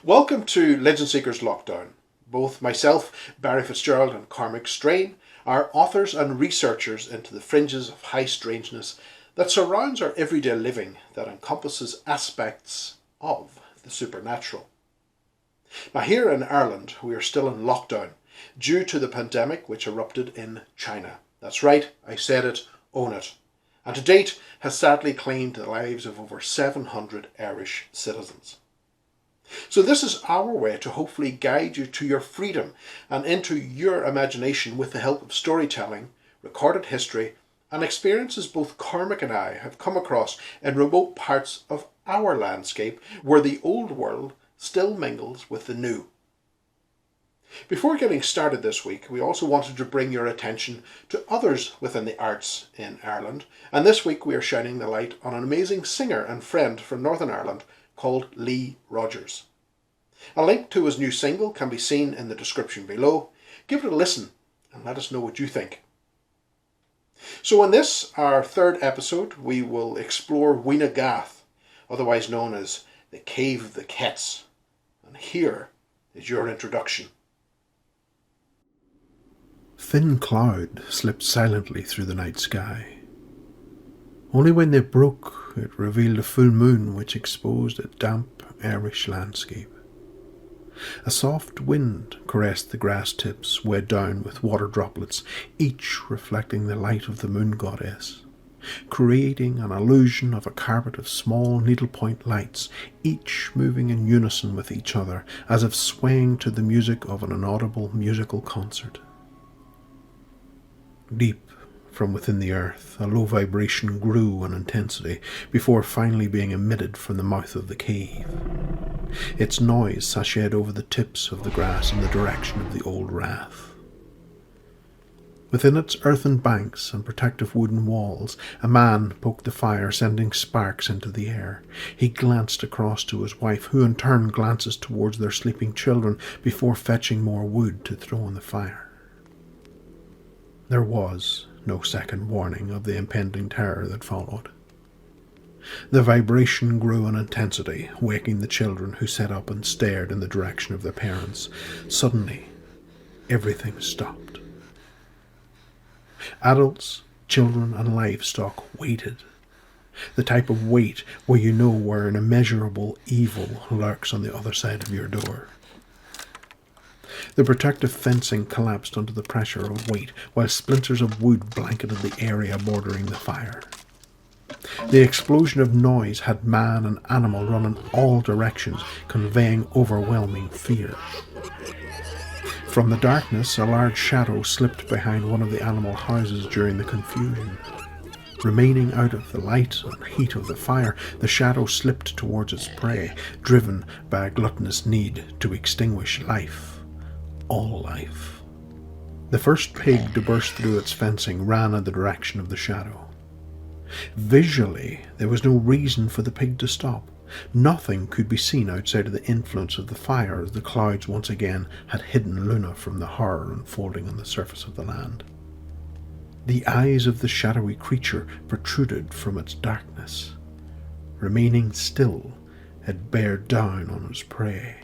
Welcome to Legend Seekers Lockdown. Both myself, Barry Fitzgerald and Cormac Strain are authors and researchers into the fringes of high strangeness that surrounds our everyday living that encompasses aspects of the supernatural. Now here in Ireland we are still in lockdown due to the pandemic which erupted in China. That's right, I said it, own it. And to date has sadly claimed the lives of over 700 Irish citizens. So this is our way to hopefully guide you to your freedom and into your imagination with the help of storytelling, recorded history and experiences both Cormac and I have come across in remote parts of our landscape where the old world still mingles with the new. Before getting started this week, we also wanted to bring your attention to others within the arts in Ireland, and this week we are shining the light on an amazing singer and friend from Northern Ireland called Lee Rogers. A link to his new single can be seen in the description below. Give it a listen and let us know what you think. So in this, our third episode, we will explore Weena Gath, otherwise known as the Cave of the Kets. And here is your introduction. Thin cloud slipped silently through the night sky. Only when they broke, it revealed a full moon which exposed a damp Irish landscape. A soft wind caressed the grass tips, weighed down with water droplets, each reflecting the light of the moon goddess, creating an illusion of a carpet of small needlepoint lights, each moving in unison with each other, as if swaying to the music of an inaudible musical concert. Deep from within the earth, a low vibration grew in intensity before finally being emitted from the mouth of the cave. Its noise sashayed over the tips of the grass in the direction of the old rath. Within its earthen banks and protective wooden walls, a man poked the fire, sending sparks into the air. He glanced across to his wife, who in turn glances towards their sleeping children before fetching more wood to throw on the fire. There was no second warning of the impending terror that followed. The vibration grew in intensity, waking the children, who sat up and stared in the direction of their parents. Suddenly, everything stopped. Adults, children and livestock waited. The type of wait where you know where an immeasurable evil lurks on the other side of your door. The protective fencing collapsed under the pressure of weight, while splinters of wood blanketed the area bordering the fire. The explosion of noise had man and animal run in all directions, conveying overwhelming fear. From the darkness, a large shadow slipped behind one of the animal houses during the confusion. Remaining out of the light and heat of the fire, the shadow slipped towards its prey, driven by a gluttonous need to extinguish life. All life. The first pig to burst through its fencing ran in the direction of the shadow. Visually, there was no reason for the pig to stop. Nothing could be seen outside of the influence of the fire, as the clouds once again had hidden Luna from the horror unfolding on the surface of the land. The eyes of the shadowy creature protruded from its darkness. Remaining still, it bared down on its prey.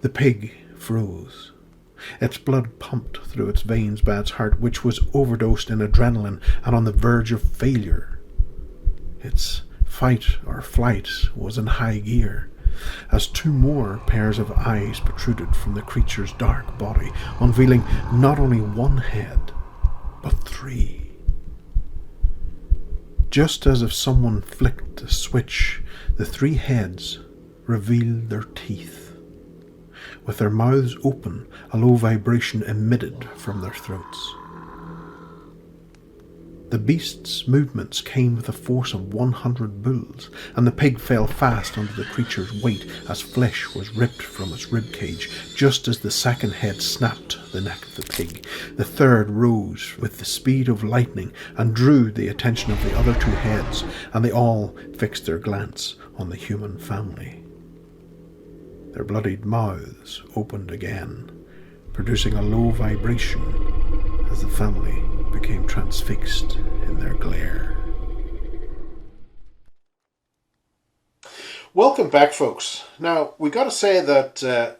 The pig froze. Its blood pumped through its veins by its heart, which was overdosed in adrenaline and on the verge of failure. Its fight or flight was in high gear, as two more pairs of eyes protruded from the creature's dark body, unveiling not only one head, but three. Just as if someone flicked a switch, the three heads revealed their teeth. With their mouths open, a low vibration emitted from their throats. The beast's movements came with the force of 100 bulls, and the pig fell fast under the creature's weight as flesh was ripped from its ribcage. Just as the second head snapped the neck of the pig, the third rose with the speed of lightning and drew the attention of the other two heads, and they all fixed their glance on the human family. Their bloodied mouths opened again, producing a low vibration as the family became transfixed in their glare. Welcome back, folks. Now, we got to say that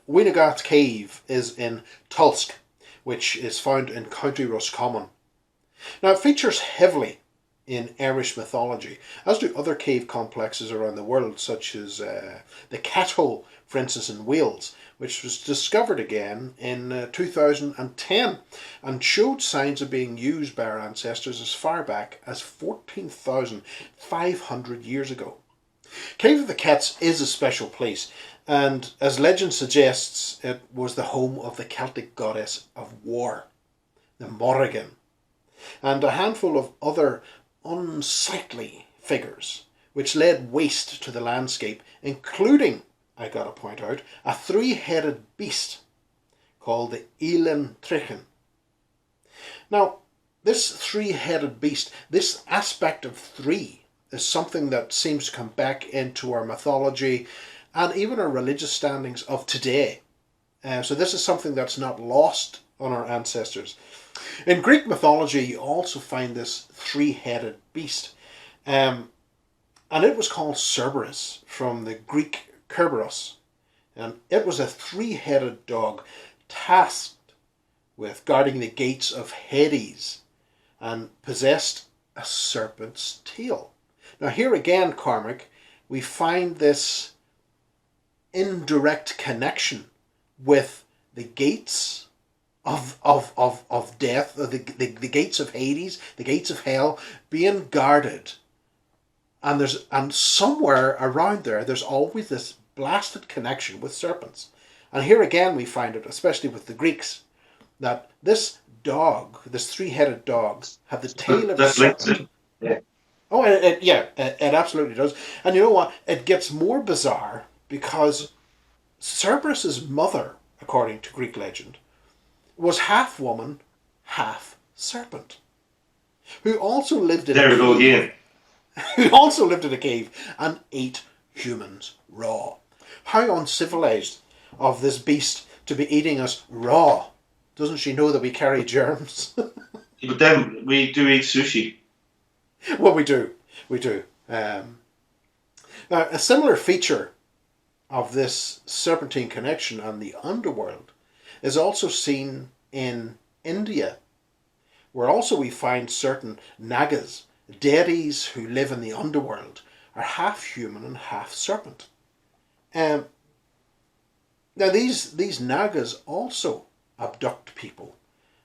Ep3 Cave is in Tulsk, which is found in County Roscommon. Now, it features heavily in Irish mythology, as do other cave complexes around the world, such as the Cat Hole, for instance, in Wales, which was discovered again in 2010 and showed signs of being used by our ancestors as far back as 14,500 years ago. Cave of the Cats is a special place, and as legend suggests, it was the home of the Celtic goddess of war, the Morrigan, and a handful of other unsightly figures, which laid waste to the landscape, including, I gotta point out, a three-headed beast called the Elin Trichen. Now, this three-headed beast, this aspect of three, is something that seems to come back into our mythology and even our religious standings of today. So this is something that's not lost on our ancestors. In Greek mythology, you also find this three-headed beast. And it was called Cerberus, from the Greek Kerberos. And it was a three-headed dog tasked with guarding the gates of Hades and possessed a serpent's tail. Now here again, Cormac, we find this indirect connection with the gates of death, the gates of Hades, the gates of hell being guarded. And somewhere around there's always this blasted connection with serpents. And here again we find it, especially with the Greeks, that this dog, this three-headed dog, had the tail of a serpent. Yeah. Oh, it absolutely does. And you know what? It gets more bizarre because Cerberus's mother, according to Greek legend, was half woman, half serpent, who also lived in There we go again. who also lived in a cave and ate humans raw. How uncivilized of this beast to be eating us raw. Doesn't she know that we carry germs? But then we do eat sushi. Well, we do. Now, a similar feature of this serpentine connection and the underworld is also seen in India, where also we find certain nagas, deities who live in the underworld, are half human and half serpent. Now, these nagas also abduct people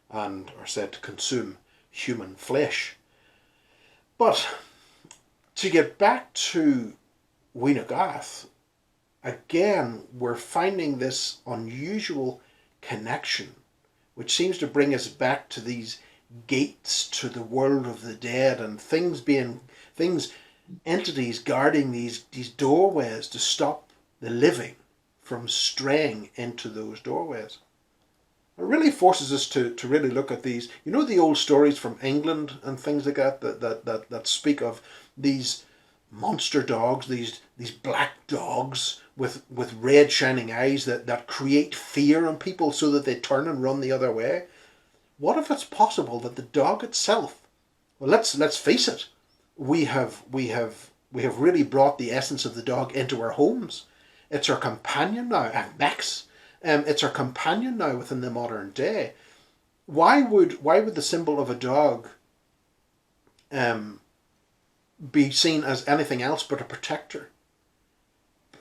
and are said to consume human flesh. But to get back to Weenagath, again, we're finding this unusual connection, which seems to bring us back to these gates to the world of the dead and entities guarding these doorways to stop the living from straying into those doorways. It really forces us to really look at these. You know, the old stories from England and things like that speak of these monster dogs, these black dogs with red shining eyes that create fear in people so that they turn and run the other way. What if it's possible that the dog itself, well, let's face it, we have really brought the essence of the dog into our homes. It's our companion now, Max. It's our companion now within the modern day. Why would the symbol of a dog be seen as anything else but a protector?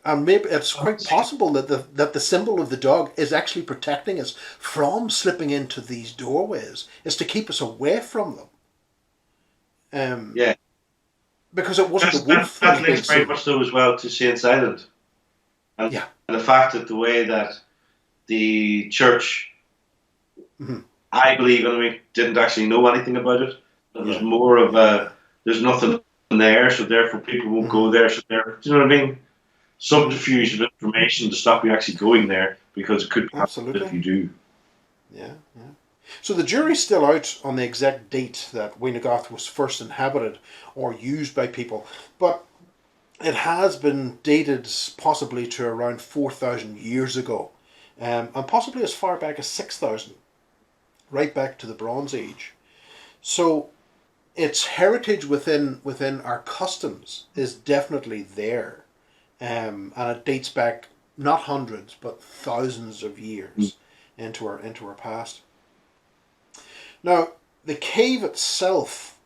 And maybe it's quite possible that the symbol of the dog is actually protecting us from slipping into these doorways. Is to keep us away from them. Yeah. Because it wasn't the wolf that was being links very seen. much so as well to Saint's Island. And Yeah. the fact that the way that the church, I believe, didn't actually know anything about it. It was more of there's nothing there, so therefore people won't go there. So there, do you know what I mean? Subterfuge of information to stop you actually going there, because it could be Absolutely if you do. Yeah. So the jury's still out on the exact date that Weenagath was first inhabited or used by people, but it has been dated possibly to around 4,000 years ago, and possibly as far back as 6,000, right back to the Bronze Age. So its heritage within our customs is definitely there. and it dates back not hundreds but thousands of years into our past. Now, the cave itself,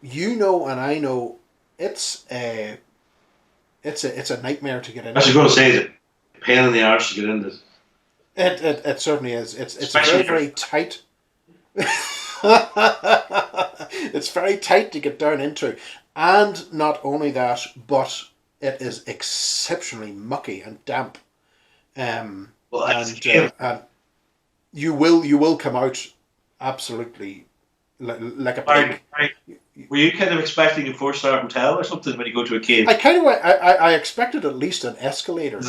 you know, and I know, it's a nightmare to get I was into. going to say it's a pain in the arse to get into. It certainly is. It's Especially very tight. It's very tight to get down into, and not only that, but it is exceptionally mucky and damp. Well, And you will come out absolutely like a pig. were you kind of expecting a 4-star hotel or something when you go to a cave? I expected at least an escalator. It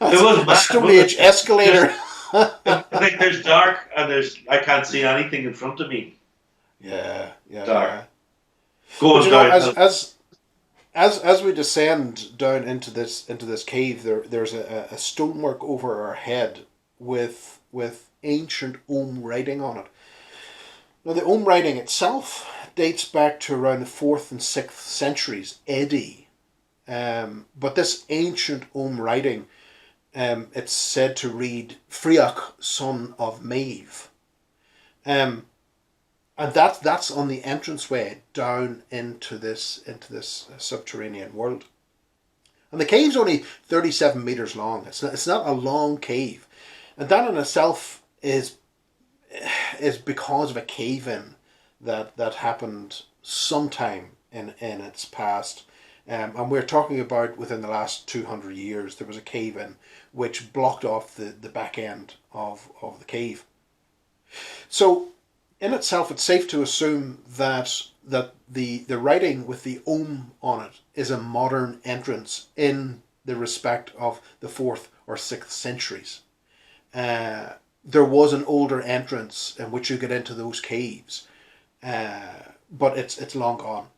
was A mad, Stone wasn't Age it? escalator. Like there's dark and I can't see anything in front of me. Yeah. Dark. But Going you know, down. as we descend down into this cave, there's a stonework over our head with ancient Ogham writing on it. Now, the Ogham writing itself dates back to around the 4th and 6th centuries AD. But this ancient Ogham writing, it's said to read Freoch, son of Maeve. And that's on the entranceway down into this subterranean world. And the cave's only 37 meters long. It's not a long cave, and that in itself is because of a cave-in that happened sometime in its past. And we're talking about within the last 200 years, there was a cave-in which blocked off the back end of the cave. So, in itself, it's safe to assume that the writing with the Ogham on it is a modern entrance in the respect of the 4th or 6th centuries. There was an older entrance in which you get into those caves, but it's long gone.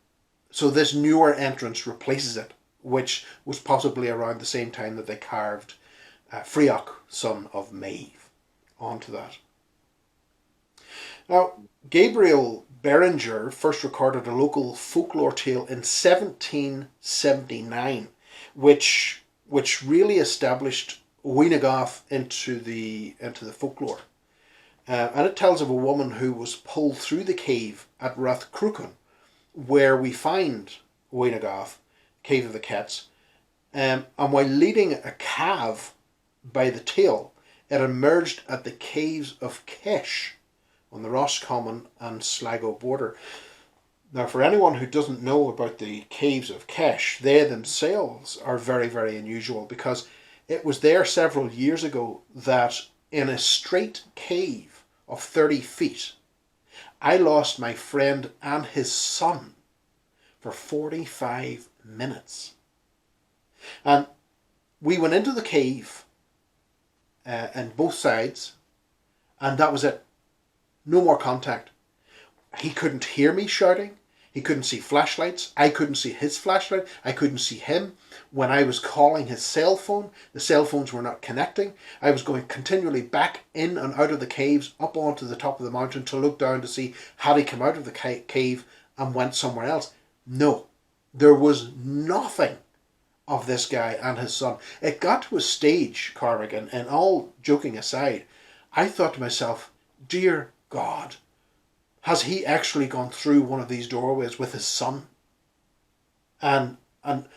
So this newer entrance replaces it, which was possibly around the same time that they carved Freoch, son of Maeve, onto that. Now, Gabriel Beringer first recorded a local folklore tale in 1779, which really established Weenagath into the folklore. And it tells of a woman who was pulled through the cave at Rathcruachan, where we find Weenagath, Cave of the Cats, and while leading a calf by the tail, it emerged at the caves of Kesh on the Roscommon and Sligo border. Now, for anyone who doesn't know about the caves of Kesh, they themselves are very, very unusual, because it was there several years ago that in a straight cave of 30 feet, I lost my friend and his son for 45 minutes. And we went into the cave on both sides, and that was it. No more contact. He couldn't hear me shouting. He couldn't see flashlights. I couldn't see his flashlight. I couldn't see him. When I was calling his cell phone, the cell phones were not connecting. I was going continually back in and out of the caves, up onto the top of the mountain to look down to see had he come out of the cave and went somewhere else. No, there was nothing of this guy and his son. It got to a stage, Corrigan, and all joking aside, I thought to myself, dear God, has he actually gone through one of these doorways with his son? And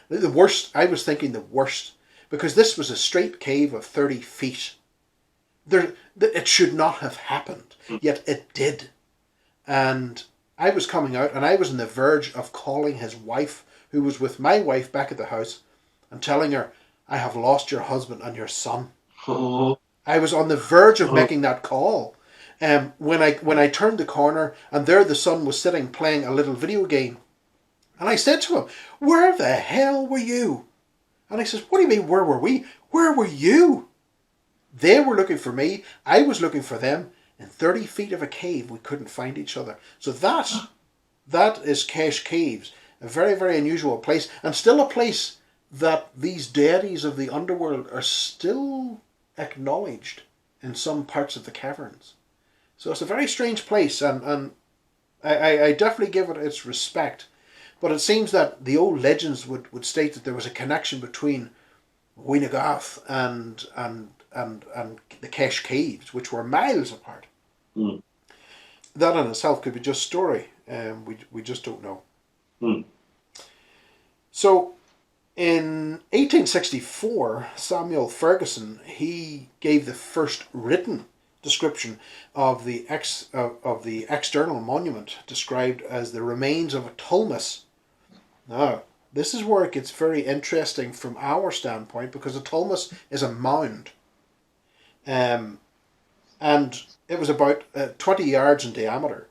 the worst, I was thinking the worst, because this was a straight cave of 30 feet. It should not have happened, yet it did. And I was coming out, and I was on the verge of calling his wife, who was with my wife back at the house, and telling her, I have lost your husband and your son. Oh. I was on the verge of making that call. When I turned the corner, and there the son was sitting playing a little video game. And I said to him, where the hell were you? And he says, what do you mean, where were we? Where were you? They were looking for me. I was looking for them. In 30 feet of a cave, we couldn't find each other. So that is Kesh Caves. A very, very unusual place. And still a place that these deities of the underworld are still acknowledged in some parts of the caverns. So it's a very strange place. And I definitely give it its respect. But it seems that the old legends would state that there was a connection between Winagath and the Kesh Caves, which were miles apart. Mm. That in itself could be just story. We just don't know. Mm. So in 1864, Samuel Ferguson, he gave the first written description of the external monument, described as the remains of a tulmus. Now, this is where it gets very interesting from our standpoint, because a tulmus is a mound. And it was about 20 yards in diameter.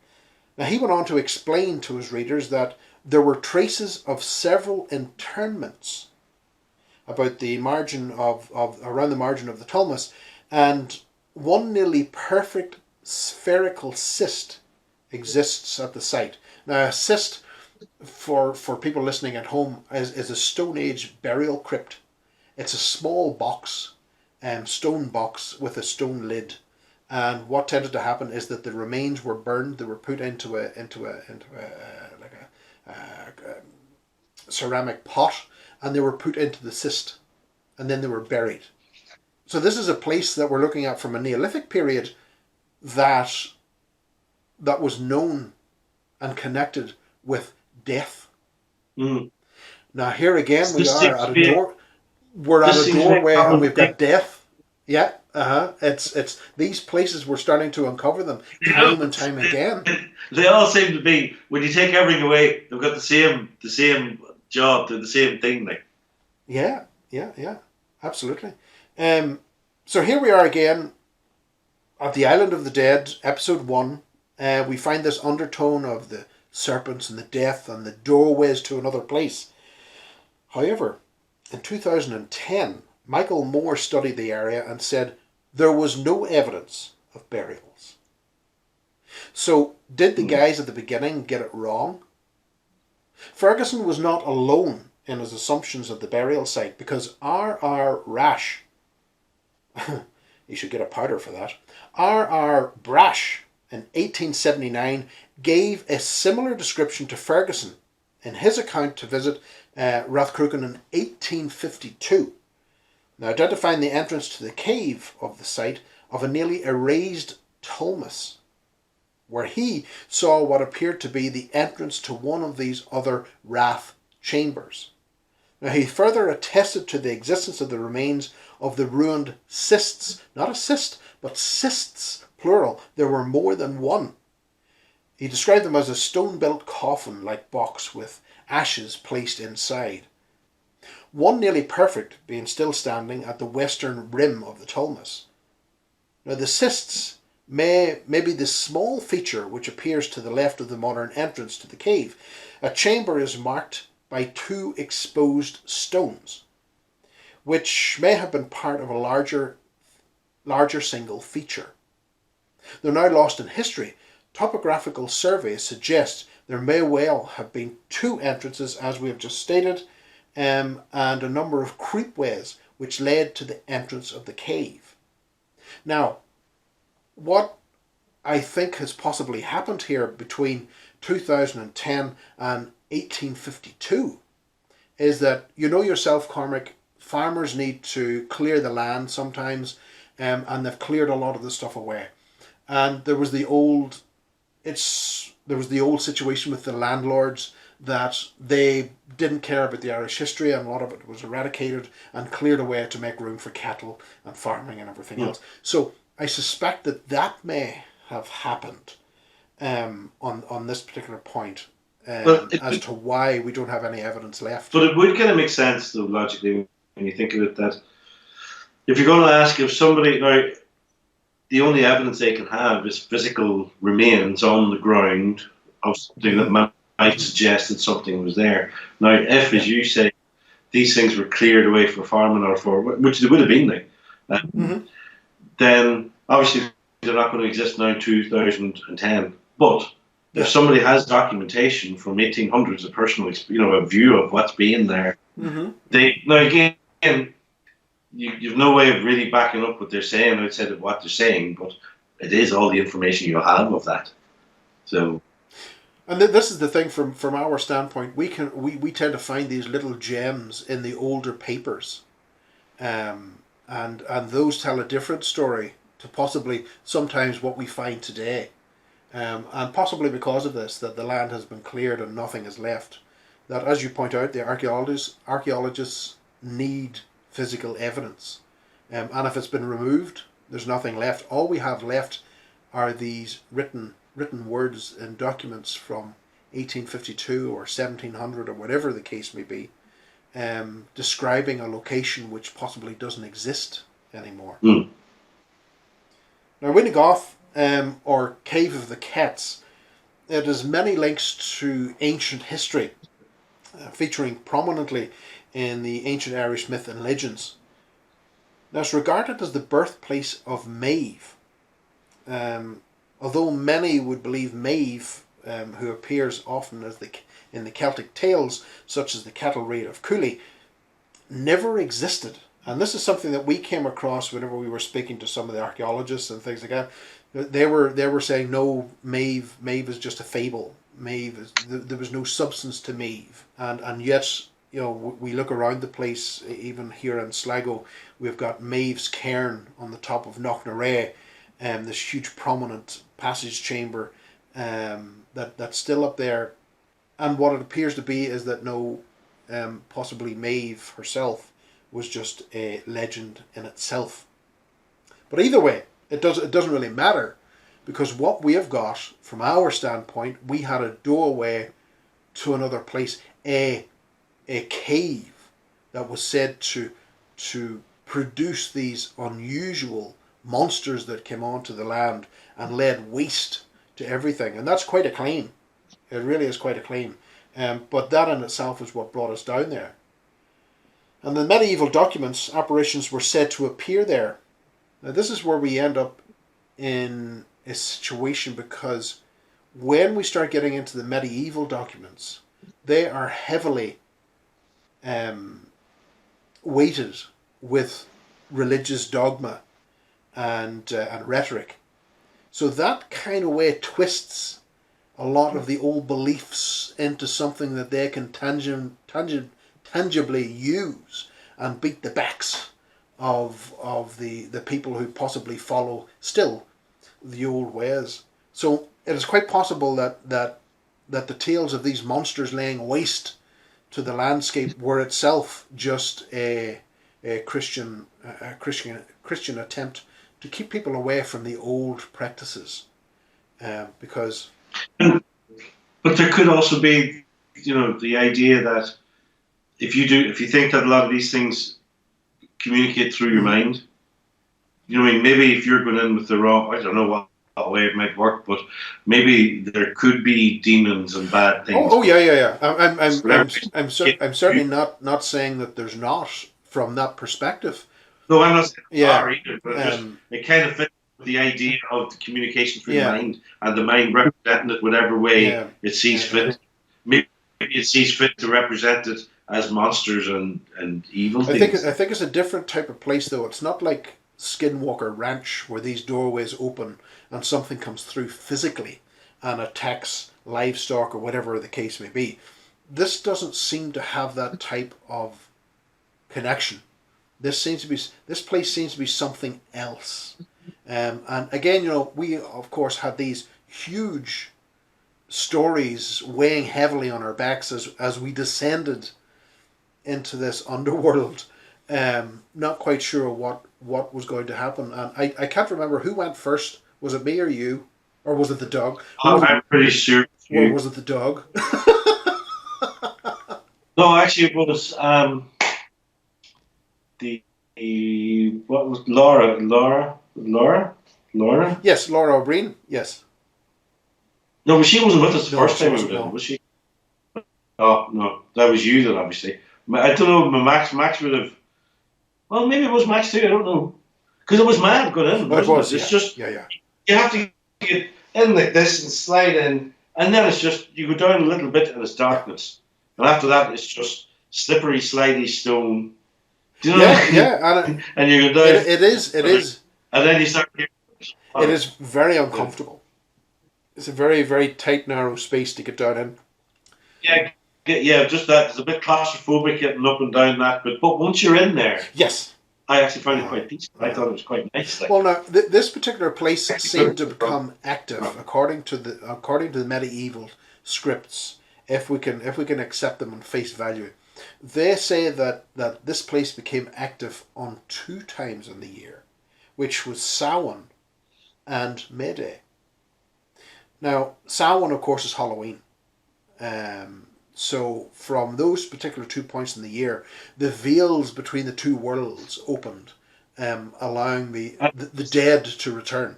Now, he went on to explain to his readers that there were traces of several internments about the margin around the margin of the tulmus, and one nearly perfect spherical cyst exists at the site. Now, a cyst, for people listening at home, is a Stone Age burial crypt. It's a small box, stone box with a stone lid. And what tended to happen is that the remains were burned. They were put into a ceramic pot, and they were put into the cyst, and then they were buried. So this is a place that we're looking at from a Neolithic period that was known and connected with death. Mm. Now here again we are at a door. We're at a doorway and we've got death. Yeah, It's these places we're starting to uncover them time and time again. They all seem to be, when you take everything away, they've got the same job, they're the same thing. Like. Yeah, absolutely. So here we are again at the Island of the Dead, episode 1. We find this undertone of the serpents and the death and the doorways to another place. However, in 2010, Michael Moore studied the area and said there was no evidence of burials. So, did the guys at the beginning get it wrong? Ferguson was not alone in his assumptions of the burial site, because R.R. Rash, he should get a powder for that, R.R. Brash in 1879 gave a similar description to Ferguson in his account to visit Rathcrugan in 1852. Now, identifying the entrance to the cave of the site of a nearly erased tulmus, where he saw what appeared to be the entrance to one of these other Rath chambers. Now, he further attested to the existence of the remains of the ruined cysts, not a cyst, but cysts, plural. There were more than one. He described them as a stone-built coffin-like box with ashes placed inside. One nearly perfect being still standing at the western rim of the tulmus. Now, the cysts may be the small feature which appears to the left of the modern entrance to the cave. A chamber is marked by 2 exposed stones, which may have been part of a larger single feature. They're now lost in history. Topographical surveys suggest there may well have been 2 entrances, as we have just stated, and a number of creepways which led to the entrance of the cave. Now, what I think has possibly happened here between 2010 and 1852 is that, you know yourself, Cormac, farmers need to clear the land sometimes, and they've cleared a lot of the stuff away. And there was the old situation with the landlords, that they didn't care about the Irish history, and a lot of it was eradicated and cleared away to make room for cattle and farming and everything else. So I suspect that may have happened on this particular point, as to why we don't have any evidence left. But it would kind of make sense, though, logically, when you think of it, that if you're going to ask if somebody, now, the only evidence they can have is physical remains on the ground of something that might suggest that something was there. Now, if, as you say, these things were cleared away for farming or for, which they would have been like, then obviously they're not going to exist now in 2010. But if somebody has documentation from 1800s, a personal, a view of what's being there, they, now again, you've no way of really backing up what they're saying outside of what they're saying, but it is all the information you have of that. So, And this is the thing from our standpoint. We tend to find these little gems in the older papers, and those tell a different story to possibly sometimes what we find today, and possibly because of this that the land has been cleared and nothing is left. That, as you point out, the archaeologists need physical evidence, and if it's been removed, there's nothing left. All we have left are these written words and documents from 1852 or 1700 or whatever the case may be, describing a location which possibly doesn't exist anymore. Mm. Now, Winnigoth, or Cave of the Cats, it has many links to ancient history, featuring prominently in the ancient Irish myth and legends. Now, it's regarded as the birthplace of Maeve. Although many would believe Maeve, who appears often as in the Celtic tales, such as the Cattle Raid of Cooley, never existed. And this is something that we came across whenever we were speaking to some of the archaeologists and things like that. They were saying, no, Maeve is just a fable. There was no substance to Maeve. And yet, we look around the place, even here in Sligo, we've got Maeve's cairn on the top of Knocknarea, this huge prominent passage chamber that's still up there. And what it appears to be is that possibly Maeve herself was just a legend in itself. But either way, it doesn't really matter, because what we have got from our standpoint, we had a doorway to another place, a cave that was said to produce these unusual monsters that came onto the land and laid waste to everything. And that's quite a claim. It really is quite a claim. But that in itself is what brought us down there. And in medieval documents, apparitions were said to appear there. Now, this is where we end up in a situation, because when we start getting into the medieval documents, they are heavily weighted with religious dogma and rhetoric. So that kind of way twists a lot of the old beliefs into something that they can tangibly use and beat the backs of the people who possibly follow still the old ways. So it is quite possible that the tales of these monsters laying waste to the landscape were itself just a Christian attempt to keep people away from the old practices, because. But there could also be, the idea that if you think that a lot of these things communicate through your mind, maybe if you're going in with the wrong, I don't know what way it might work, but maybe there could be demons and bad things. Oh yeah. I'm certainly not saying that there's not from that perspective. No, I'm not saying Yeah. Either, but it kind of fits with the idea of the communication through the mind, and the mind representing it whatever way it sees fit. Maybe it sees fit to represent it as monsters and evil things. I think it's a different type of place, though. It's not like Skinwalker Ranch, where these doorways open and something comes through physically and attacks livestock or whatever the case may be. This doesn't seem to have that type of connection. This place seems to be something else. And again, we of course had these huge stories weighing heavily on our backs as we descended into this underworld. Not quite sure what was going to happen. And I can't remember who went first. Was it me or you? Or was it the dog? I'm pretty sure. Or was it the dog? No, actually it was what was Laura? Yes, Laura O'Brien. Yes. No, but she wasn't with us the first time we wasn't, were there, was she? Oh no, that was you then, obviously. I don't know. Max would have. Well, maybe it was Max too. I don't know, because it was mad going in. It was. It's just yeah. You have to get in like this and slide in, and then it's just you go down a little bit and it's darkness, and after that it's just slippery, slidey stone. Do you know what I mean? Yeah, and you go down. It is. And then you start. It is very uncomfortable. It's a very, very tight, narrow space to get down in. Yeah, just that. It's a bit claustrophobic getting up and down that, but once you're in there, Yes. I actually found it quite peaceful. I thought it was quite nice. Like, Well, now this particular place seemed to become active according to the medieval scripts. If we can accept them on face value, they say that this place became active on 2 times in the year, which was Samhain and May Day. Now, Samhain, of course, is Halloween. So from those particular 2 points in the year, the veils between the two worlds opened, allowing the dead to return.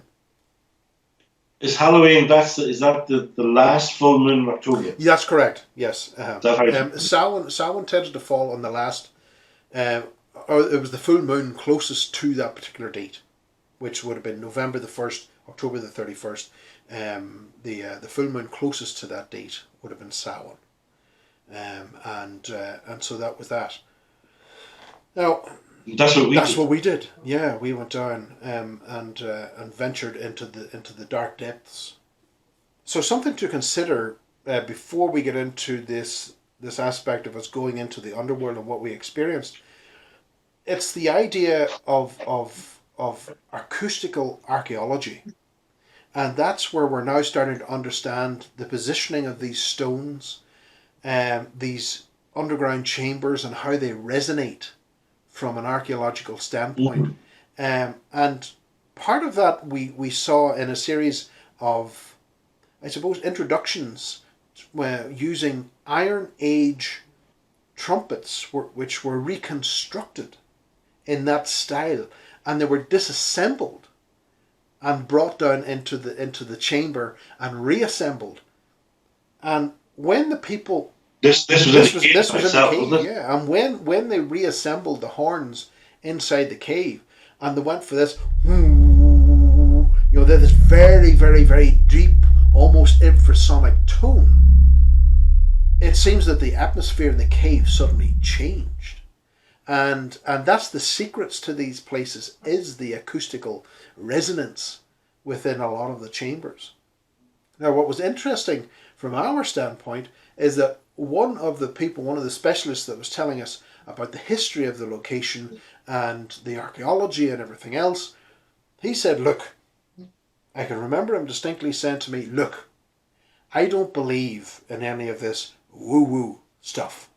is Halloween? Is that the last full moon in October? That's correct. Yes. Samhain tended to fall on the last, or it was the full moon closest to that particular date, which would have been November the 1st, October the 31st. The full moon closest to that date would have been Samhain. And so that was that. Now, that's what we did. Yeah, we went down and ventured into the dark depths. So something to consider before we get into this aspect of us going into the underworld and what we experienced. It's the idea of acoustical archaeology, and that's where we're now starting to understand the positioning of these stones, these underground chambers, and how they resonate from an archaeological standpoint. And part of that we saw in a series of, I suppose, introductions using Iron Age trumpets, which were reconstructed in that style, and they were disassembled and brought down into the chamber and reassembled. And when the people this was in the cave, yeah, and when they reassembled the horns inside the cave, and they went for this, there's this very, very, very deep, almost infrasonic tone. It seems that the atmosphere in the cave suddenly changed, and that's the secrets to these places, is the acoustical resonance within a lot of the chambers. Now, what was interesting from our standpoint is that one of the specialists that was telling us about the history of the location and the archaeology and everything else, he said, look, I can remember him distinctly saying to me, look, I don't believe in any of this woo-woo stuff.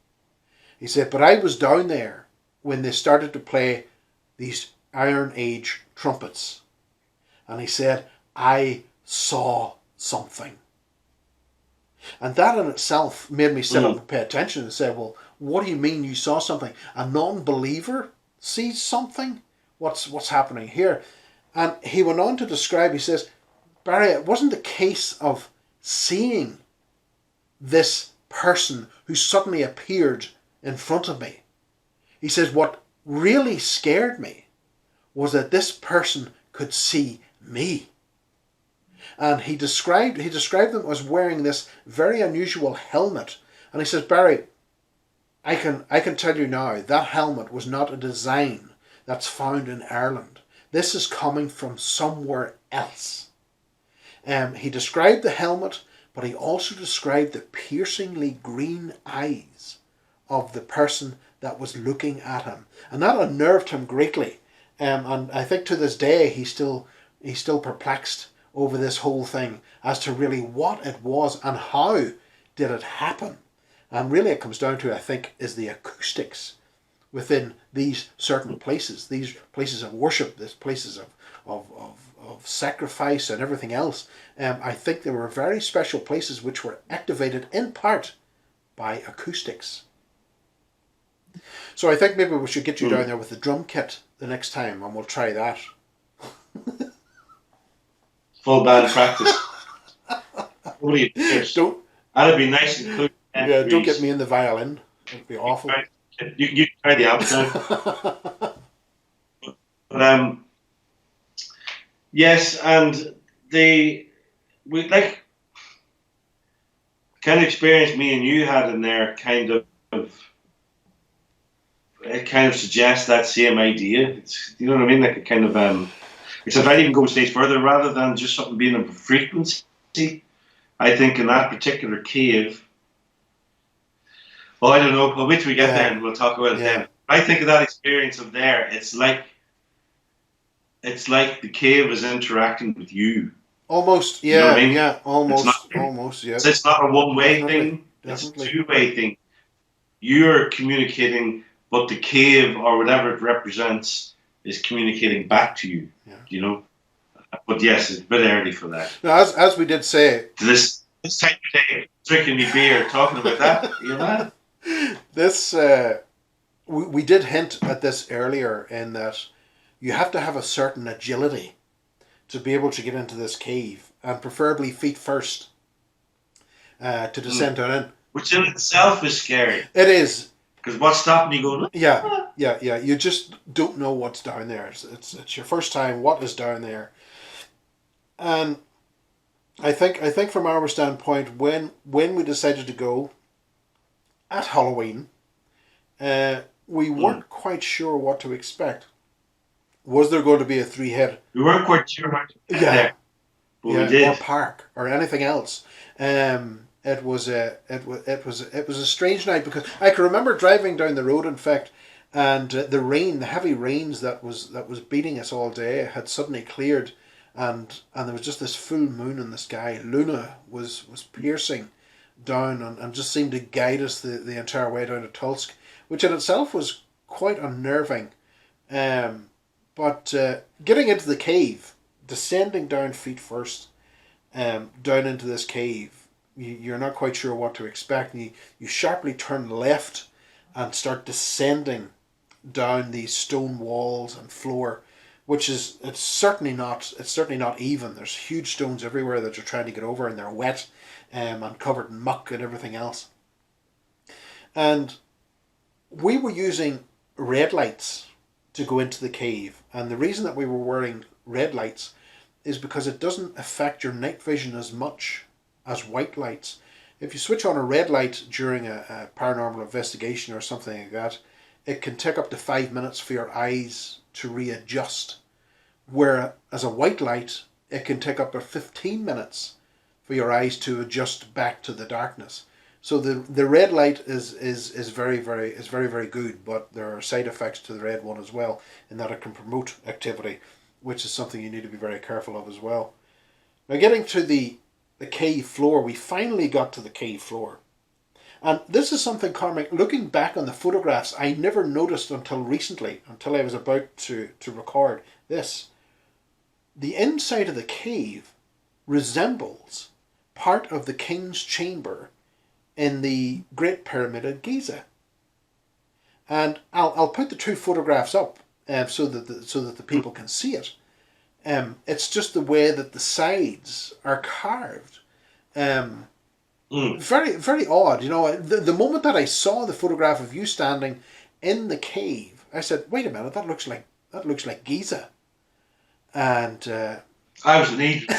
He said, but I was down there when they started to play these Iron Age trumpets. And he said, I saw something. And that in itself made me sit up and pay attention and say, well, what do you mean you saw something? A non-believer sees something? What's happening here? And he went on to describe, he says, Barry, it wasn't the case of seeing this person who suddenly appeared in front of me. He says, what really scared me was that this person could see me. And he described them as wearing this very unusual helmet. And he says, Barry, I can tell you now, that helmet was not a design that's found in Ireland. This is coming from somewhere else. He described the helmet, but he also described the piercingly green eyes of the person that was looking at him. And that unnerved him greatly. And I think to this day he's still perplexed over this whole thing as to really what it was and how did it happen. And really it comes down to, I think, is the acoustics within these certain places, these places of worship, these places of sacrifice and everything else. I think they were very special places which were activated in part by acoustics. So I think maybe we should get you down there with the drum kit the next time, and we'll try that. Full band practice. That'd be nice and cool. Yeah, don't get me in the violin. It'd be awful. You try the amp now. But yes, and we like kind of experience me and you had in there it kind of suggests that same idea. It's, you know what I mean? Like a kind of except I'd even go a stage further, rather than just something being a frequency, I think in that particular cave, well, I don't know. Well, wait till we get there and we'll talk about it then. I think of that experience of there. It's like the cave is interacting with you. Almost, You know what I mean? yeah, almost, yeah. So it's not a one-way thing. Definitely. It's a two-way thing. You're communicating, but the cave or whatever it represents is communicating back to you. Yeah. You know. But yes, it's a bit early for that. Now, as we did say, This time of day, drinking me beer, talking about that, you know. This we did hint at this earlier in that you have to have a certain agility to be able to get into this cave, and preferably feet first to descend down in. Which in itself is scary. It is. Because what's stopping you going? Yeah. You just don't know what's down there. It's your first time. What is down there? And I think from our standpoint, when we decided to go at Halloween, we weren't quite sure what to expect. Was there going to be a 3-head? We weren't quite sure what to expect there, but we did. Or park or anything else. It was a strange night because I can remember driving down the road, in fact, and the heavy rains that was beating us all day had suddenly cleared, and there was just this full moon in the sky. Luna was piercing down and just seemed to guide us the entire way down to Tulsk, which in itself was quite unnerving. But getting into the cave, descending down feet first, down into this cave, you're not quite sure what to expect. And you sharply turn left and start descending down these stone walls and floor, which is it's certainly not even. There's huge stones everywhere that you're trying to get over, and they're wet and covered in muck and everything else. And we were using red lights to go into the cave, and the reason that we were wearing red lights is because it doesn't affect your night vision as much as white lights. If you switch on a red light during a paranormal investigation or something like that, it can take up to 5 minutes for your eyes to readjust. Whereas a white light, it can take up to 15 minutes for your eyes to adjust back to the darkness. So the red light is very good, but there are side effects to the red one as well, in that it can promote activity, which is something you need to be very careful of as well. Now, getting to the cave floor, we finally got to the cave floor. And this is something, Cormac, looking back on the photographs, I never noticed until recently, until I was about to record this. The inside of the cave resembles part of the king's chamber in the Great Pyramid at Giza. And I'll put the two photographs up so that the people can see it. It's just the way that the sides are carved. Very, very odd. You know, the moment that I saw the photograph of you standing in the cave, I said, "Wait a minute, that looks like Giza." And I was an Egypt.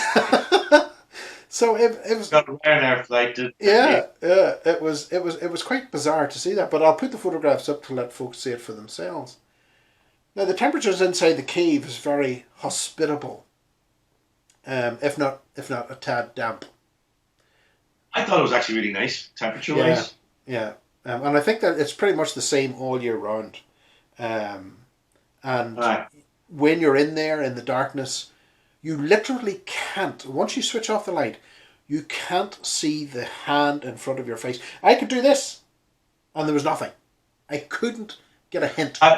So it was got a Ryanair flight. It was quite bizarre to see that. But I'll put the photographs up to let folks see it for themselves. Now, the temperatures inside the cave is very hospitable, if not a tad damp. I thought it was actually really nice, temperature-wise. Yeah. And I think that it's pretty much the same all year round. When you're in there in the darkness, you literally can't, once you switch off the light, you can't see the hand in front of your face. I could do this, and there was nothing. I couldn't get a hint. You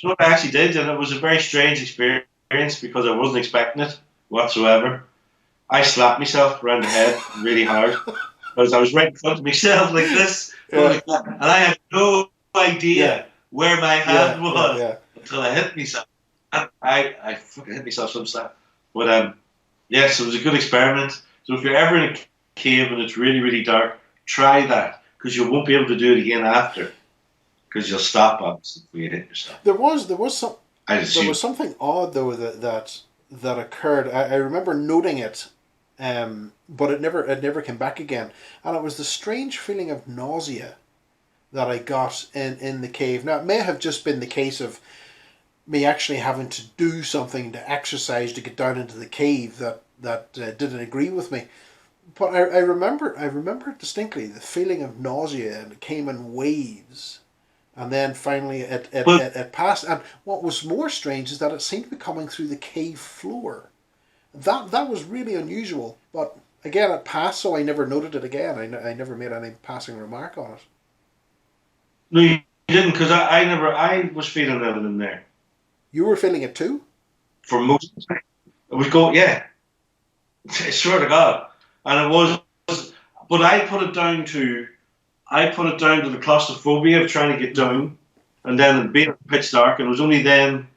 know what I actually did, and it was a very strange experience because I wasn't expecting it whatsoever. I slapped myself around the head really hard because I was right in front of myself like this, and I had no idea where my hand was until I hit myself. I fucking hit myself some slap. But yes, it was a good experiment. So if you're ever in a cave and it's really, really dark, try that, because you won't be able to do it again after, because you'll stop obviously before you hit yourself. There was something odd though that occurred. I remember noting it, but it never came back again, and it was the strange feeling of nausea that I got in the cave. Now, it may have just been the case of me actually having to do something to exercise to get down into the cave that didn't agree with me, But I remember distinctly the feeling of nausea, and it came in waves, and then finally But it passed. And what was more strange is that it seemed to be coming through the cave floor. That was really unusual. But again, it passed, so I never noted it again. I never made any passing remark on it. no, you didn't, because I was feeling that in there You were feeling it too? for most of the time. It was going, yeah, I swear to God. And it was, but I put it down to the claustrophobia of trying to get down, and then it being pitch dark, and it was only then,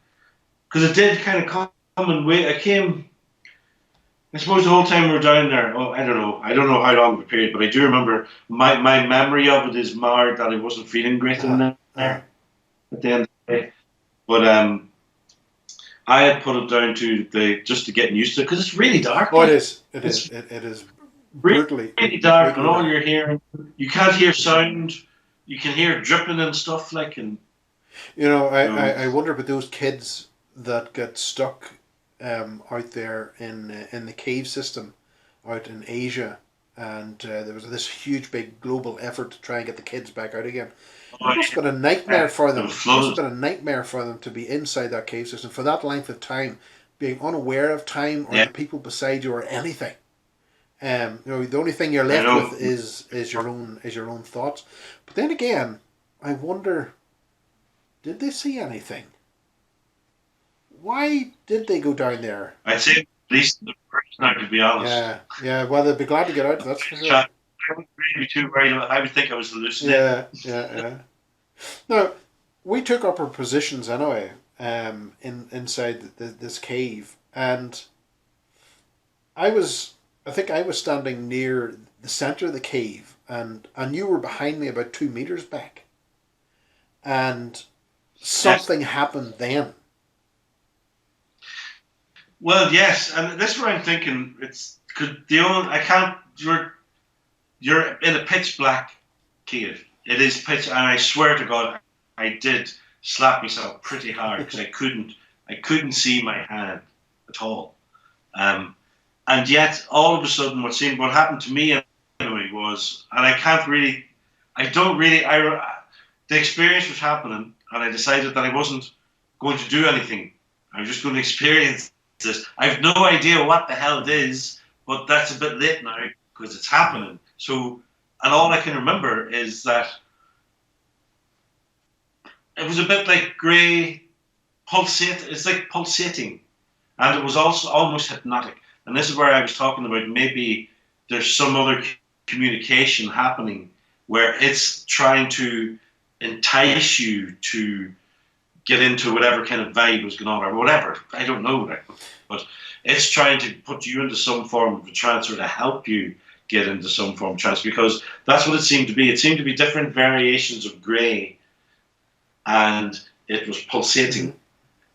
because it did kind of come and wait. I came, I suppose the whole time we were down there, oh, I don't know how long the period, but I do remember my memory of it is marred that I wasn't feeling great in Uh-huh. there Uh-huh. at the end of the day. But I had put it down to the just to getting used to it because it's really dark. Oh, it Like is. It it's is. It is really, brutally, really dark, and brutally all dark. you're hearing, you can't hear sound. You can hear dripping and stuff like, and You know, I, you I, know, I wonder about those kids that get stuck out there in the cave system out in Asia, and there was this huge, big global effort to try and get the kids back out again. It oh, must have been a nightmare yeah, for it was them. Must have flooded. been a nightmare for them to be inside that cave system for that length of time, being unaware of time or Yeah, the people beside you or anything. The only thing you're I left with know. is your own thoughts. But then again, I wonder, did they see anything? Why did they go down there? I'd say at least the first night, to be honest. Yeah, yeah. Well, they'd be glad to get out. That's for So sure. I wouldn't really be too worried. I would think I was hallucinating. Yeah, yeah, yeah. Now, we took up our positions anyway, inside this cave, and I was, I think I was standing near the center of the cave, and you were behind me about 2 meters back, and Yes. something happened then. Well, yes, and this is where I'm thinking. It's could the only I can't. You're in a pitch black cave. It is pitch, and I swear to God, I did slap myself pretty hard because I couldn't see my hand at all. Um, and yet, all of a sudden, what happened to me anyway was, and I don't really, the experience was happening, and I decided that I wasn't going to do anything. I was just going to experience this. I have no idea what the hell it is, but that's a bit late now because it's happening. So, and all I can remember is that it was a bit like grey pulsate. It's like pulsating, and it was also almost hypnotic. And this is where I was talking about maybe there's some other communication happening where it's trying to entice you to get into whatever kind of vibe was going on or whatever. I don't know, right? But it's trying to put you into some form of a trance or to help you get into some form of trance because that's what it seemed to be. It seemed to be different variations of grey and it was Mm-hmm. pulsating.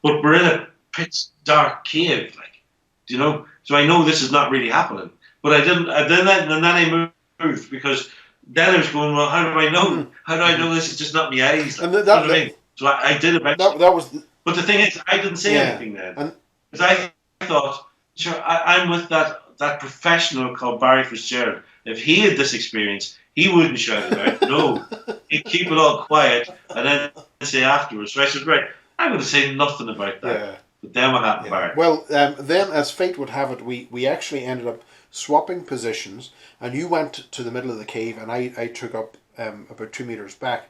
But we're in a pitch dark cave, like, do you know? So I know this is not really happening. But I didn't. And then I moved because then I was going, well, how do I know? Mm-hmm. How do I know this is just not my eyes? Like, And you know what I mean? So I did that eventually. that was But the thing is, I didn't say yeah, anything then and because I thought, sure, I'm with that professional called Barry Fitzgerald. If he had this experience, he wouldn't shout it out. No, he'd keep it all quiet and then say afterwards. So I said, right, I'm going to say nothing about that. yeah. But then what happened, Yeah. Barry? Well, then, as fate would have it, we actually ended up swapping positions, and you went to the middle of the cave, and I took up about 2 meters back,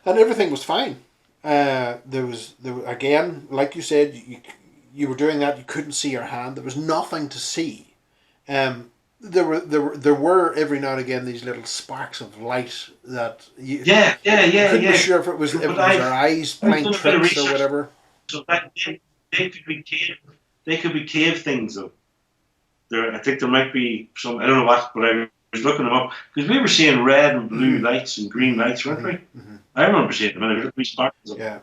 and everything was fine. There again, like you said, you were doing that. You couldn't see your hand. There was nothing to see. There were every now and again these little sparks of light that you couldn't be Yeah. sure if it was if But it was our eyes I've playing done a bit of tricks or research, whatever. so that they could be cave, they could be cave things though. I think there might be some. I don't know what, but I was looking them up because we were seeing red and blue Mm-hmm. lights and green lights, weren't we? Mm-hmm. I remember seeing them, and there was sparkles of them. Yeah.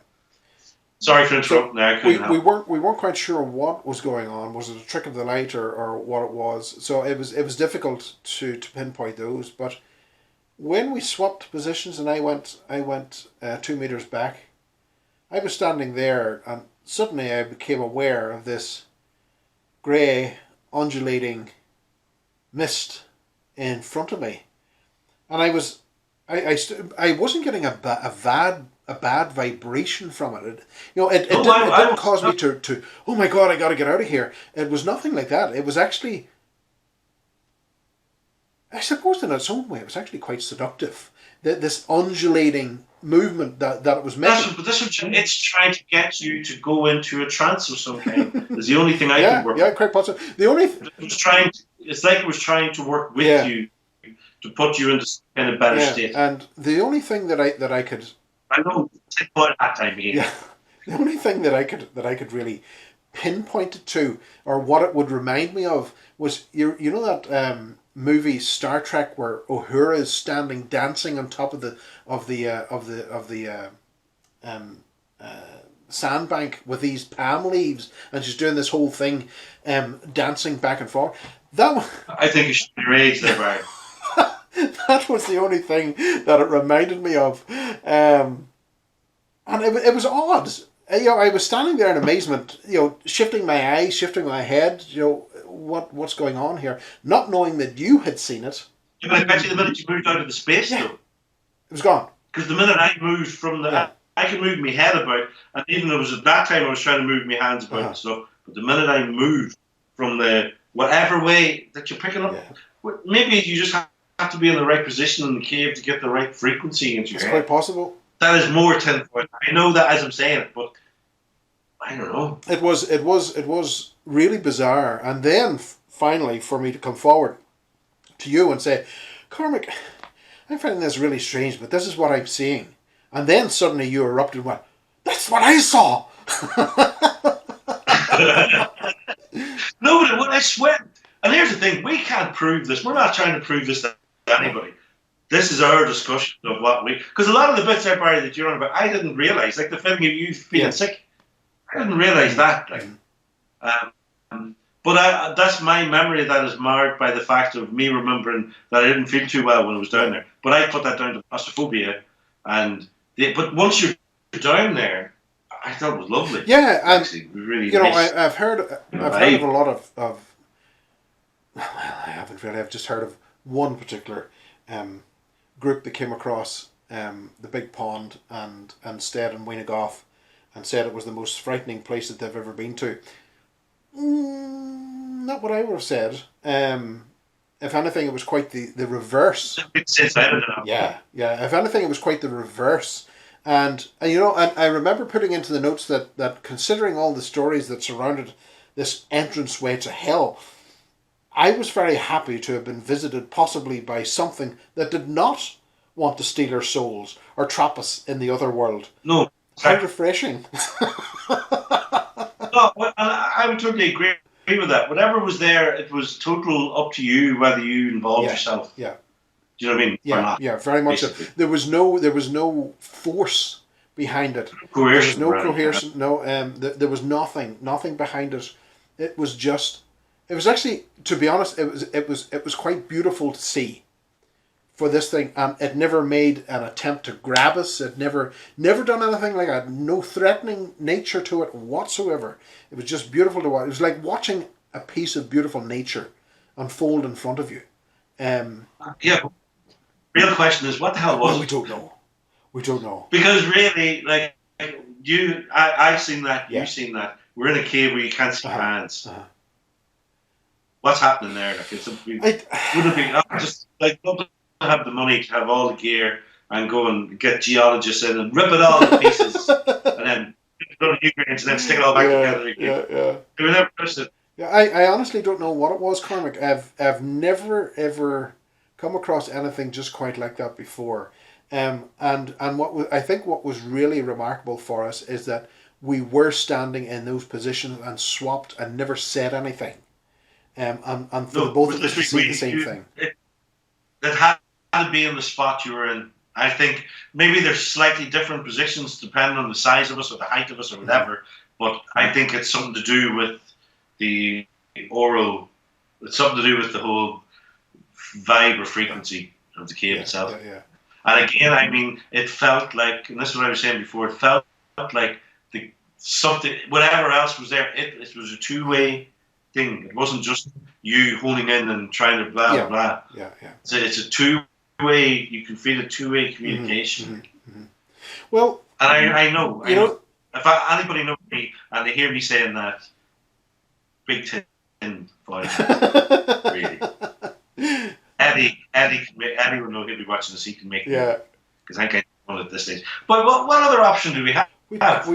Sorry for So interrupting. There, I we, couldn't we help. weren't we weren't quite sure what was going on. Was it a trick of the light or what it was? So it was difficult to pinpoint those. But when we swapped positions and I went 2 meters back, I was standing there and suddenly I became aware of this grey undulating mist in front of me, and I wasn't getting a bad vibration from it. It didn't cause me to oh my god, I got to get out of here. It was nothing like that. It was actually, I suppose, in its own way, it was actually quite seductive. This undulating movement that it was making. It's trying to get you to go into a trance of some kind. Is the only thing I can work. Yeah, quite possible. The only it's like it was trying to work with you to put you into some kind of better state. And the only thing that I could, I know that time again. Yeah, the only thing that I could really pinpoint it to, or what it would remind me of, was you know that movie Star Trek where Uhura is standing dancing on top of the sandbank with these palm leaves, and she's doing this whole thing, dancing back and forth. I think you should be raised there, Barry. That was the only thing that it reminded me of, and it was odd. I was standing there in amazement, shifting my eyes, shifting my head, what's going on here, not knowing that you had seen it. Yeah, but I bet you the minute you moved out of the space, though, it was gone. Because the minute I moved from I could move my head about, and even though it was at that time I was trying to move my hands about and stuff, but the minute I moved from the whatever way that you're picking up, maybe you just have to be in the right position in the cave to get the right frequency into your head. It's quite possible. That is more tinfoil. I know that as I'm saying it, but I don't know. It was really bizarre, and then finally for me to come forward to you and say, Cormac, I'm finding this really strange, but this is what I'm seeing. And then suddenly you erupted and went, that's what I saw! No, but I swear. And here's the thing, we can't prove this. We're not trying to prove this to anybody. This is our discussion of what we... Because a lot of the bits there, Barry, that you're on about, I didn't realise. Like the feeling of you feeling sick. I didn't realise that. Like, but that's my memory that is marred by the fact of me remembering that I didn't feel too well when I was down there. But I put that down to claustrophobia. But once you're down there, I thought it was lovely. Yeah, and actually, really I've heard of a lot of well, I haven't really. I've just heard of one particular group that came across the big pond and stayed in Weinagoff and said it was the most frightening place that they've ever been to. Not what I would have said. If anything, it was quite the reverse. Yeah. If anything, it was quite the reverse. And I remember putting into the notes that considering all the stories that surrounded this entranceway to hell, I was very happy to have been visited possibly by something that did not want to steal our souls or trap us in the other world. No. How refreshing. No, I would totally agree with that. Whatever was there, it was total up to you whether you involved yourself. Yeah. Do you know what I mean? Yeah, very much so. There was no force behind it. Coercion. There was no coercion. No, there was nothing behind it. It was actually, to be honest, it was quite beautiful to see. For this thing, it never made an attempt to grab us. It never done anything like that. No threatening nature to it whatsoever. It was just beautiful to watch. It was like watching a piece of beautiful nature unfold in front of you. Yeah. Real question is, what the hell was it? We don't know. Because really, like I've seen that. You've seen that. We're in a cave where you can't see hands. What's happening there? Like, would it be just like don't have the money to have all the gear and go and get geologists in and rip it all to pieces and then go to Ukraine and then stick it all back together again. Yeah. We never touched it. Yeah, I honestly don't know what it was, Cormac. I've never ever come across anything just quite like that before. And I think what was really remarkable for us is that we were standing in those positions and swapped and never said anything. And for the both of us to see the same thing. That had to be in the spot you were in. I think maybe there's slightly different positions depending on the size of us or the height of us or whatever. But I think it's something to do with the oral. It's something to do with the whole vibe or frequency of the cave itself. Yeah. And again, I mean, it felt like, and this is what I was saying before, it felt like something, whatever else was there, it was a two-way thing. It wasn't just you honing in and trying to blah Yeah. blah. Yeah. Yeah. It's a two-way. You can feel a two-way communication. Well, And I know. know. If anybody knows me and they hear me saying that, Big Ten volume, really. Eddie will know he'll be watching this. He can make me, because I can't know at this stage. But what other option do we have? We don't.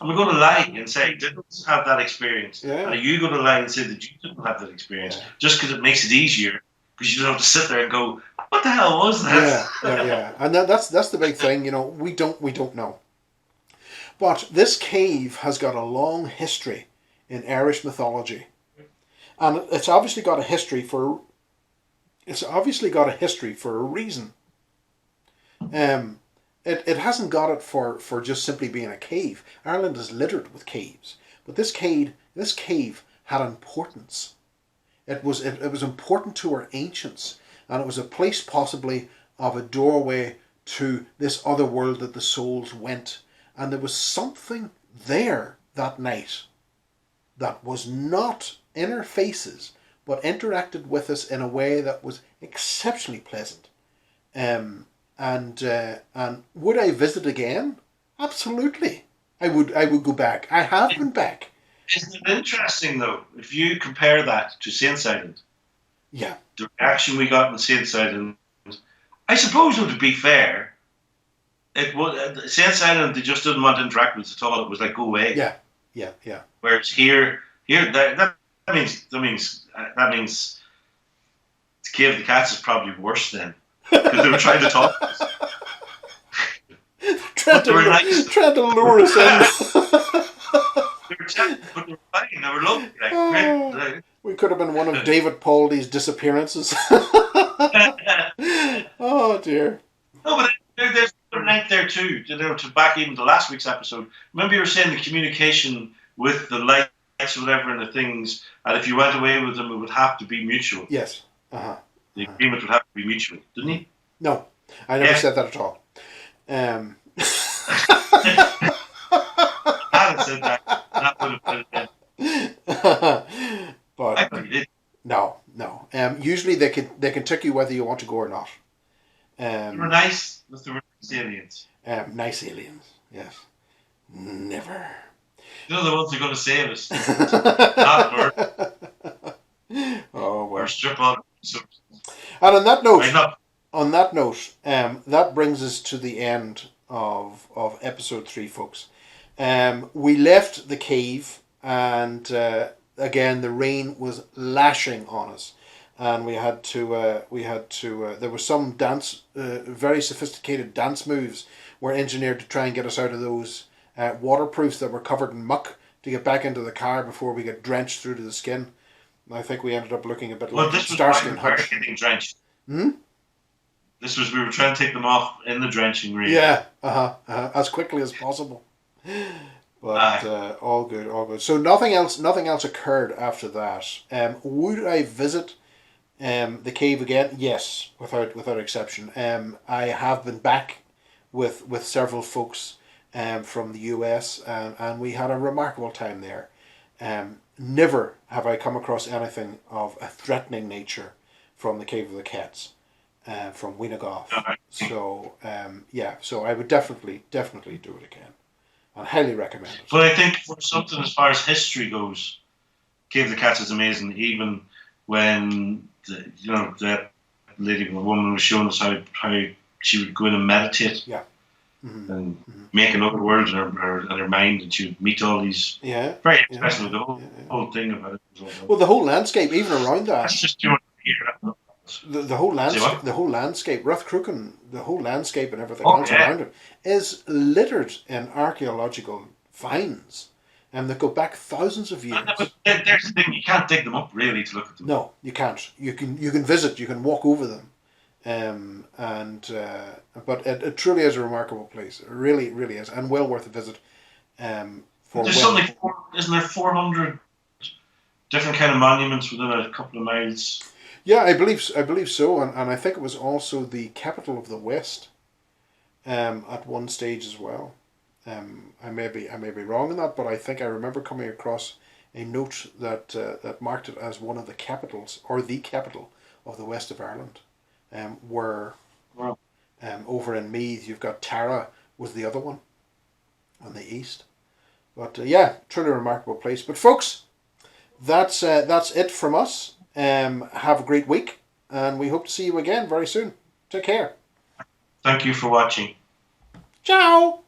Am we going to lie and say didn't have that experience? Yeah. And are you going to lie and say that you didn't have that experience just because it makes it easier? Because you don't have to sit there and go, "What the hell was that?" Yeah. And that's the big thing. We don't know. But this cave has got a long history in Irish mythology, and it's obviously got a history for a reason. It hasn't got it for just simply being a cave. Ireland is littered with caves, but this cave had importance. It was important to our ancients, and it was a place possibly of a doorway to this other world that the souls went. And there was something there that night that was not in our faces, but interacted with us in a way that was exceptionally pleasant. And would I visit again? Absolutely. I would go back. I have been back. Isn't it interesting though, if you compare that to Saints Island? Yeah. The reaction we got in Saints Island, I suppose it would be fair. It was Saints Island. They just didn't want to interact with us at all. It was like go away. Yeah. Whereas here, that means Cave of the Cats is probably worse then, because they were trying to talk to us. trying to lure us in. But they were fine. They were lovely. Like, we could have been one of David Paulding's disappearances. Oh dear. No, but there's a night there too. To back even to last week's episode. Remember you were saying the communication with the lights or whatever and the things, and if you went away with them, it would have to be mutual. Yes. The agreement would have to be mutual, didn't he? No, I never said that at all. I hadn't said that. That would have been it. But I thought you did. No. Usually they can trick you whether you want to go or not. They were nice with the aliens. Nice aliens, yes. Never. You know the ones who are going to save us. Not murder. Oh well. Or strip all. And on that note, that brings us to the end of episode 3, folks. We left the cave, and again the rain was lashing on us, and we had to. There was some very sophisticated dance moves were engineered to try and get us out of those waterproofs that were covered in muck to get back into the car before we get drenched through to the skin. I think we ended up looking a bit like Starsky and Hutch. Getting drenched. This was we were trying to take them off in the drenching rain. Yeah, as quickly as possible. But all good. So nothing else occurred after that. Would I visit the cave again? Yes, without exception. I have been back with several folks from the US, and we had a remarkable time there. Never have I come across anything of a threatening nature from the Cave of the Cats, from Weenagoff. So so I would definitely do it again. I highly recommend it. But I think for something as far as history goes, Cave of the Cats is amazing. Even when that lady, the woman, was showing us how she would go in and meditate. Yeah. And make another world in her mind, and she would meet all these very interesting. The whole thing about it. Well, the whole landscape, even around that. That's just you want to hear that. The whole landscape, Rathcrucken, the whole landscape and everything else around it is littered in archaeological finds, and that go back thousands of years. There's the thing: you can't dig them up really to look at them. No, you can't. You can visit. You can walk over them. But it truly is a remarkable place. It really is, and well worth a visit. There's something. Isn't there 400 different kind of monuments within a couple of miles? Yeah, I believe so, and I think it was also the capital of the West. At one stage as well. I may be wrong in that, but I think I remember coming across a note that marked it as one of the capitals, or the capital of the west of Ireland. Where Wow. over in Meath you've got Tara was the other one on the east. But yeah, truly remarkable place. But folks, that's it from us. Have a great week, and we hope to see you again very soon. Take care. Thank you for watching. Ciao.